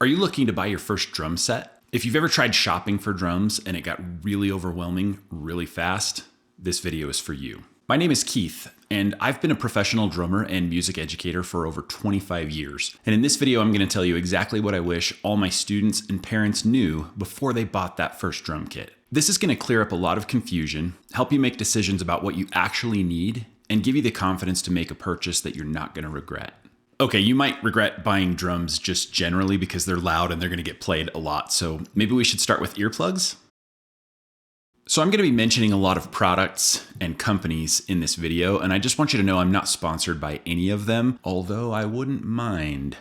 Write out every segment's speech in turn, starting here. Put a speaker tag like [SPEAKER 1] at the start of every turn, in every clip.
[SPEAKER 1] Are you looking to buy your first drum set? If you've ever tried shopping for drums and it got really overwhelming really fast, this video is for you. My name is Keith, and I've been a professional drummer and music educator for over 25 years. And in this video, I'm going to tell you exactly what I wish all my students and parents knew before they bought that first drum kit. This is going to clear up a lot of confusion, help you make decisions about what you actually need, and give you the confidence to make a purchase that you're not going to regret. Okay, you might regret buying drums just generally because they're loud and they're going to get played a lot, so maybe we should start with earplugs? So I'm going to be mentioning a lot of products and companies in this video, and I just want you to know I'm not sponsored by any of them, although I wouldn't mind.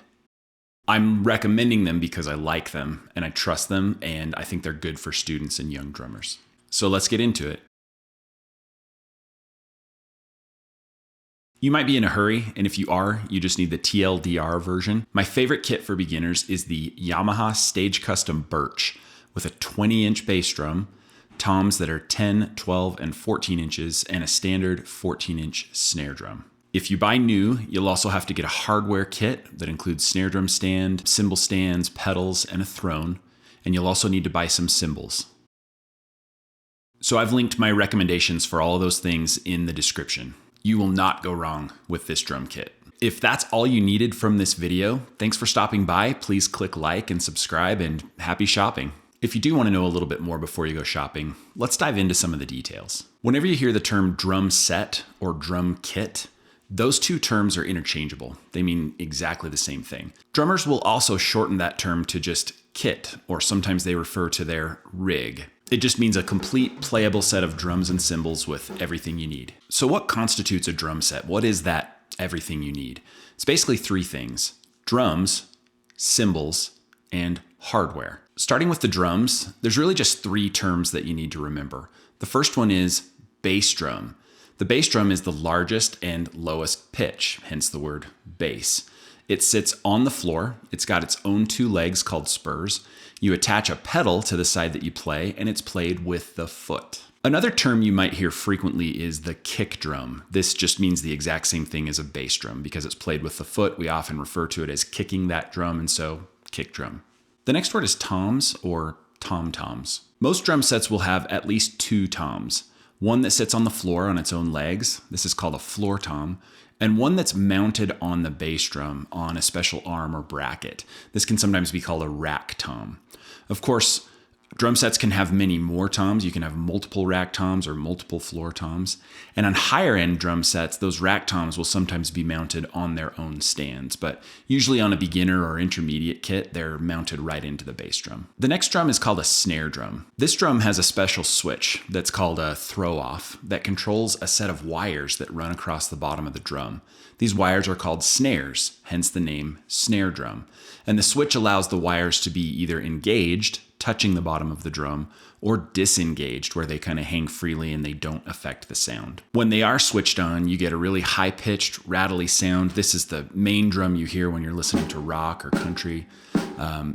[SPEAKER 1] I'm recommending them because I like them, and I trust them, and I think they're good for students and young drummers. So let's get into it. You might be in a hurry, and if you are, you just need the TLDR version. My favorite kit for beginners is the Yamaha Stage Custom Birch with a 20-inch bass drum, toms that are 10, 12, and 14 inches, and a standard 14-inch snare drum. If you buy new, you'll also have to get a hardware kit that includes snare drum stand, cymbal stands, pedals, and a throne, and you'll also need to buy some cymbals. So I've linked my recommendations for all of those things in the description. You will not go wrong with this drum kit. If that's all you needed from this video, thanks for stopping by. Please click like and subscribe, and happy shopping. If you do want to know a little bit more before you go shopping, let's dive into some of the details. Whenever you hear the term drum set or drum kit, those two terms are interchangeable. They mean exactly the same thing. Drummers will also shorten that term to just kit, or sometimes they refer to their rig. It just means a complete playable set of drums and cymbals with everything you need. So what constitutes a drum set? What is that everything you need? It's basically three things: drums, cymbals, and hardware. Starting with the drums, there's really just three terms that you need to remember. The first one is bass drum. The bass drum is the largest and lowest pitch, hence the word bass. It sits on the floor. It's got its own two legs called spurs. You attach a pedal to the side that you play, and it's played with the foot. Another term you might hear frequently is the kick drum. This just means the exact same thing as a bass drum. Because it's played with the foot, we often refer to it as kicking that drum, and so kick drum. The next word is toms or tom-toms. Most drum sets will have at least two toms. One that sits on the floor on its own legs. This is called a floor tom. And one that's mounted on the bass drum on a special arm or bracket. This can sometimes be called a rack tom. Of course, drum sets can have many more toms. You can have multiple rack toms or multiple floor toms. And on higher end drum sets, those rack toms will sometimes be mounted on their own stands. But usually on a beginner or intermediate kit, they're mounted right into the bass drum. The next drum is called a snare drum. This drum has a special switch that's called a throw-off that controls a set of wires that run across the bottom of the drum. These wires are called snares, hence the name snare drum. And the switch allows the wires to be either engaged, touching the bottom of the drum, or disengaged, where they kind of hang freely and they don't affect the sound. When they are switched on, you get a really high-pitched, rattly sound. This is the main drum you hear when you're listening to rock or country.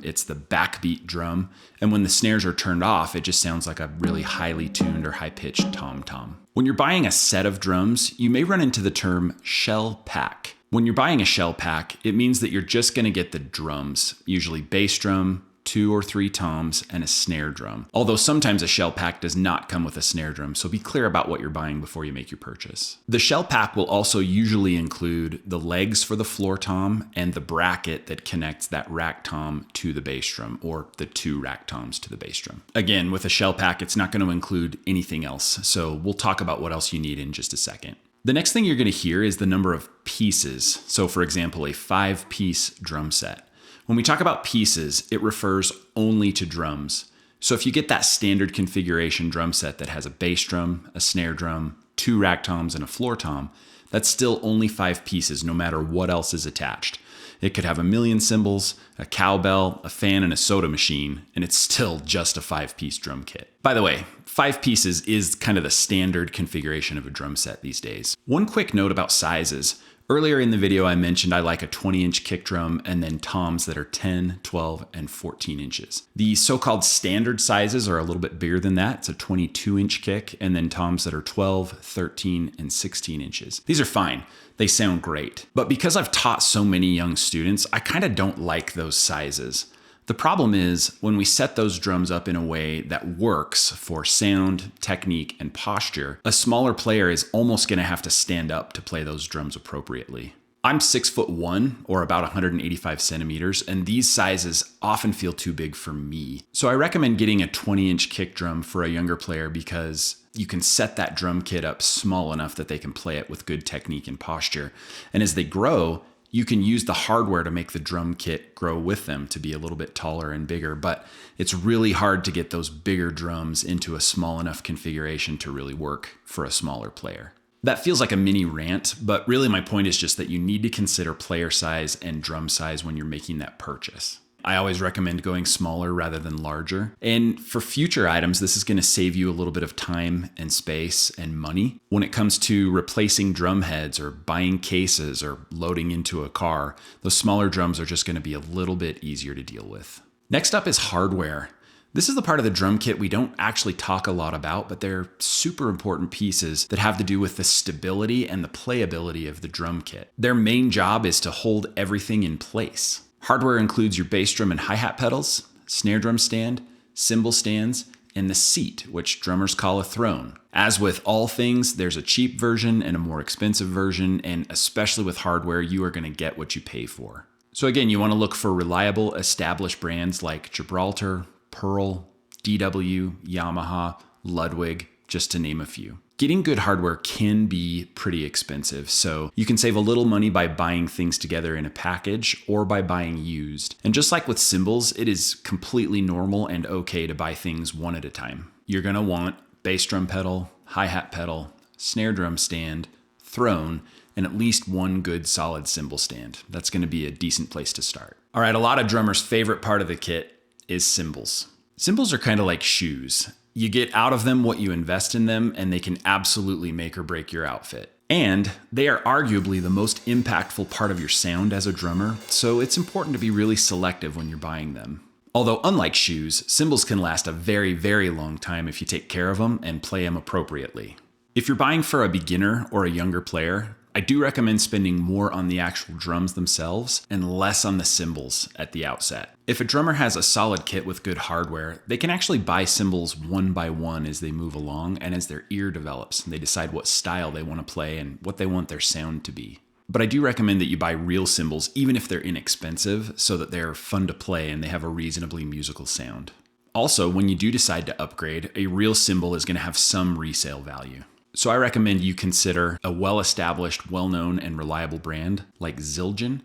[SPEAKER 1] It's the backbeat drum. And when the snares are turned off, it just sounds like a really highly tuned or high-pitched tom-tom. When you're buying a set of drums, you may run into the term shell pack. When you're buying a shell pack, it means that you're just going to get the drums, usually bass drum, 2 or 3 toms, and a snare drum. Although sometimes a shell pack does not come with a snare drum, so be clear about what you're buying before you make your purchase. The shell pack will also usually include the legs for the floor tom and the bracket that connects that rack tom to the bass drum, or the 2 rack toms to the bass drum. Again, with a shell pack, it's not going to include anything else, so we'll talk about what else you need in just a second. The next thing you're going to hear is the number of pieces. So for example, a 5-piece drum set. When we talk about pieces, it refers only to drums. So if you get that standard configuration drum set that has a bass drum, a snare drum, 2 rack toms, and a floor tom, that's still only 5 pieces, no matter what else is attached. It could have a million cymbals, a cowbell, a fan, and a soda machine, and it's still just a 5-piece drum kit. By the way, 5 pieces is kind of the standard configuration of a drum set these days. One quick note about sizes. Earlier in the video, I mentioned I like a 20-inch kick drum and then toms that are 10, 12, and 14 inches. The so-called standard sizes are a little bit bigger than that. It's a 22-inch kick and then toms that are 12, 13, and 16 inches. These are fine. They sound great. But because I've taught so many young students, I kind of don't like those sizes. The problem is when we set those drums up in a way that works for sound, technique, and posture, a smaller player is almost going to have to stand up to play those drums appropriately. I'm 6'1", or about 185 centimeters, and these sizes often feel too big for me. So I recommend getting a 20-inch kick drum for a younger player because you can set that drum kit up small enough that they can play it with good technique and posture. And as they grow, you can use the hardware to make the drum kit grow with them to be a little bit taller and bigger, but it's really hard to get those bigger drums into a small enough configuration to really work for a smaller player. That feels like a mini rant, but really my point is just that you need to consider player size and drum size when you're making that purchase. I always recommend going smaller rather than larger. And for future items, this is going to save you a little bit of time and space and money. When it comes to replacing drum heads or buying cases or loading into a car, those smaller drums are just going to be a little bit easier to deal with. Next up is hardware. This is the part of the drum kit we don't actually talk a lot about, but they're super important pieces that have to do with the stability and the playability of the drum kit. Their main job is to hold everything in place. Hardware includes your bass drum and hi-hat pedals, snare drum stand, cymbal stands, and the seat, which drummers call a throne. As with all things, there's a cheap version and a more expensive version, and especially with hardware, you are going to get what you pay for. So again, you want to look for reliable, established brands like Gibraltar, Pearl, DW, Yamaha, Ludwig, just to name a few. Getting good hardware can be pretty expensive, so you can save a little money by buying things together in a package or by buying used. And just like with cymbals, it is completely normal and okay to buy things one at a time. You're gonna want bass drum pedal, hi-hat pedal, snare drum stand, throne, and at least one good solid cymbal stand. That's gonna be a decent place to start. All right, a lot of drummers' favorite part of the kit is cymbals. Cymbals are kind of like shoes. You get out of them what you invest in them, and they can absolutely make or break your outfit. And they are arguably the most impactful part of your sound as a drummer, so it's important to be really selective when you're buying them. Although unlike shoes, cymbals can last a very, very long time if you take care of them and play them appropriately. If you're buying for a beginner or a younger player, I do recommend spending more on the actual drums themselves and less on the cymbals at the outset. If a drummer has a solid kit with good hardware, they can actually buy cymbals one by one as they move along and as their ear develops and they decide what style they want to play and what they want their sound to be. But I do recommend that you buy real cymbals even if they're inexpensive so that they're fun to play and they have a reasonably musical sound. Also, when you do decide to upgrade, a real cymbal is going to have some resale value. So I recommend you consider a well-established, well-known, and reliable brand like Zildjian,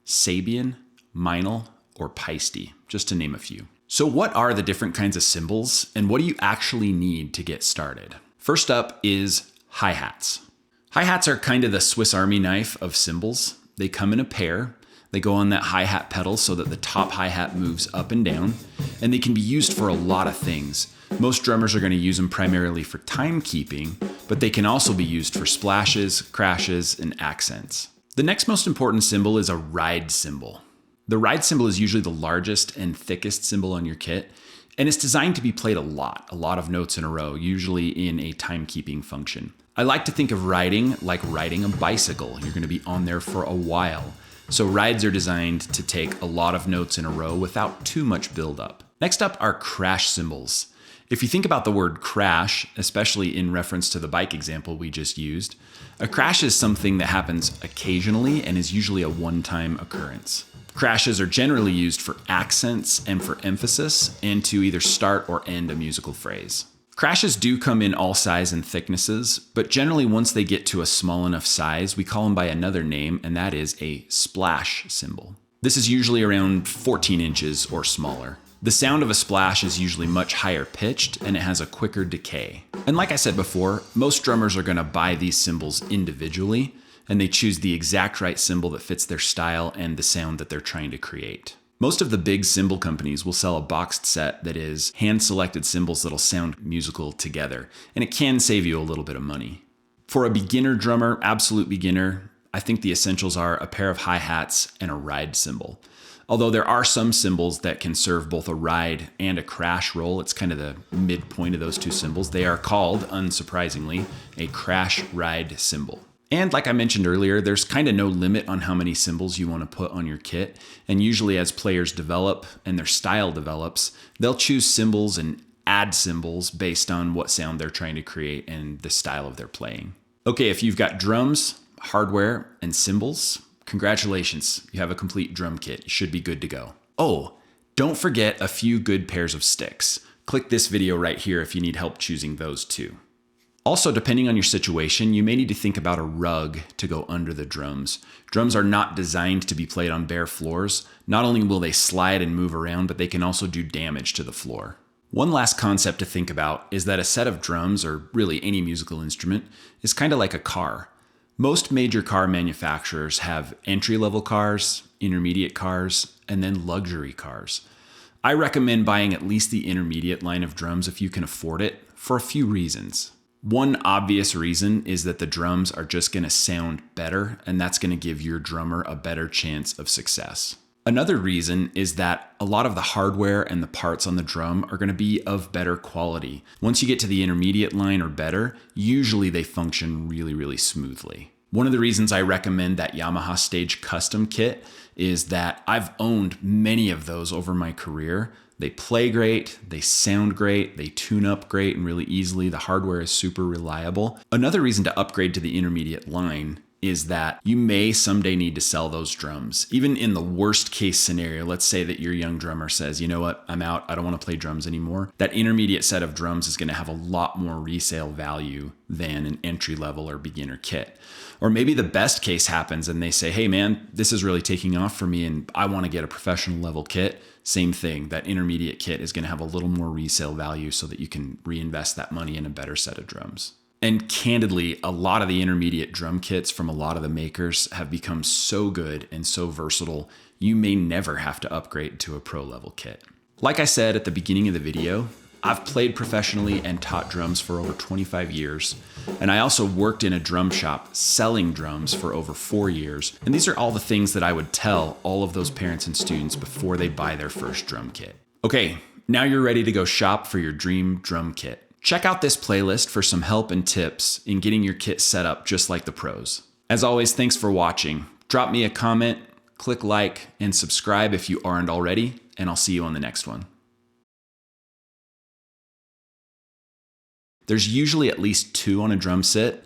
[SPEAKER 1] Sabian, Meinl, or Peisty, just to name a few. So what are the different kinds of cymbals, and what do you actually need to get started? First up is hi-hats. Hi-hats are kind of the Swiss Army knife of cymbals. They come in a pair. They go on that hi-hat pedal so that the top hi-hat moves up and down, and they can be used for a lot of things. Most drummers are going to use them primarily for timekeeping, but they can also be used for splashes, crashes, and accents. The next most important cymbal is a ride cymbal. The ride cymbal is usually the largest and thickest cymbal on your kit, and it's designed to be played a lot of notes in a row, usually in a timekeeping function. I like to think of riding like riding a bicycle. You're going to be on there for a while. So rides are designed to take a lot of notes in a row without too much buildup. Next up are crash cymbals. If you think about the word crash, especially in reference to the bike example we just used, a crash is something that happens occasionally and is usually a one-time occurrence. Crashes are generally used for accents and for emphasis and to either start or end a musical phrase. Crashes do come in all size and thicknesses, but generally once they get to a small enough size, we call them by another name, and that is a splash cymbal. This is usually around 14 inches or smaller. The sound of a splash is usually much higher pitched and it has a quicker decay. And like I said before, most drummers are going to buy these cymbals individually, and they choose the exact right cymbal that fits their style and the sound that they're trying to create. Most of the big cymbal companies will sell a boxed set that is hand-selected cymbals that'll sound musical together, and it can save you a little bit of money. For a beginner drummer, absolute beginner, I think the essentials are a pair of hi-hats and a ride cymbal. Although there are some cymbals that can serve both a ride and a crash role, it's kind of the midpoint of those two cymbals. They are called, unsurprisingly, a crash ride cymbal. And like I mentioned earlier, there's kind of no limit on how many cymbals you want to put on your kit. And usually as players develop and their style develops, they'll choose cymbals and add cymbals based on what sound they're trying to create and the style of their playing. Okay, if you've got drums, hardware, and cymbals, congratulations, you have a complete drum kit. You should be good to go. Oh, don't forget a few good pairs of sticks. Click this video right here if you need help choosing those too. Also, depending on your situation, you may need to think about a rug to go under the drums. Drums are not designed to be played on bare floors. Not only will they slide and move around, but they can also do damage to the floor. One last concept to think about is that a set of drums, or really any musical instrument, is kind of like a car. Most major car manufacturers have entry-level cars, intermediate cars, and then luxury cars. I recommend buying at least the intermediate line of drums if you can afford it, for a few reasons. One obvious reason is that the drums are just going to sound better, and that's going to give your drummer a better chance of success. Another reason is that a lot of the hardware and the parts on the drum are going to be of better quality. Once you get to the intermediate line or better, usually they function really, really smoothly. One of the reasons I recommend that Yamaha Stage Custom kit is that I've owned many of those over my career. They play great, they sound great, they tune up great and really easily. The hardware is super reliable. Another reason to upgrade to the intermediate line is that you may someday need to sell those drums. Even in the worst case scenario, let's say that your young drummer says, you know what, I'm out, I don't want to play drums anymore. That intermediate set of drums is going to have a lot more resale value than an entry level or beginner kit. Or maybe the best case happens and they say, hey man, this is really taking off for me and I want to get a professional level kit. Same thing, that intermediate kit is going to have a little more resale value so that you can reinvest that money in a better set of drums. And candidly, a lot of the intermediate drum kits from a lot of the makers have become so good and so versatile, you may never have to upgrade to a pro level kit. Like I said at the beginning of the video, I've played professionally and taught drums for over 25 years. And I also worked in a drum shop selling drums for over 4 years. And these are all the things that I would tell all of those parents and students before they buy their first drum kit. Okay, now you're ready to go shop for your dream drum kit. Check out this playlist for some help and tips in getting your kit set up just like the pros. As always, thanks for watching. Drop me a comment, click like, and subscribe if you aren't already, and I'll see you on the next one. There's usually at least 2 on a drum set.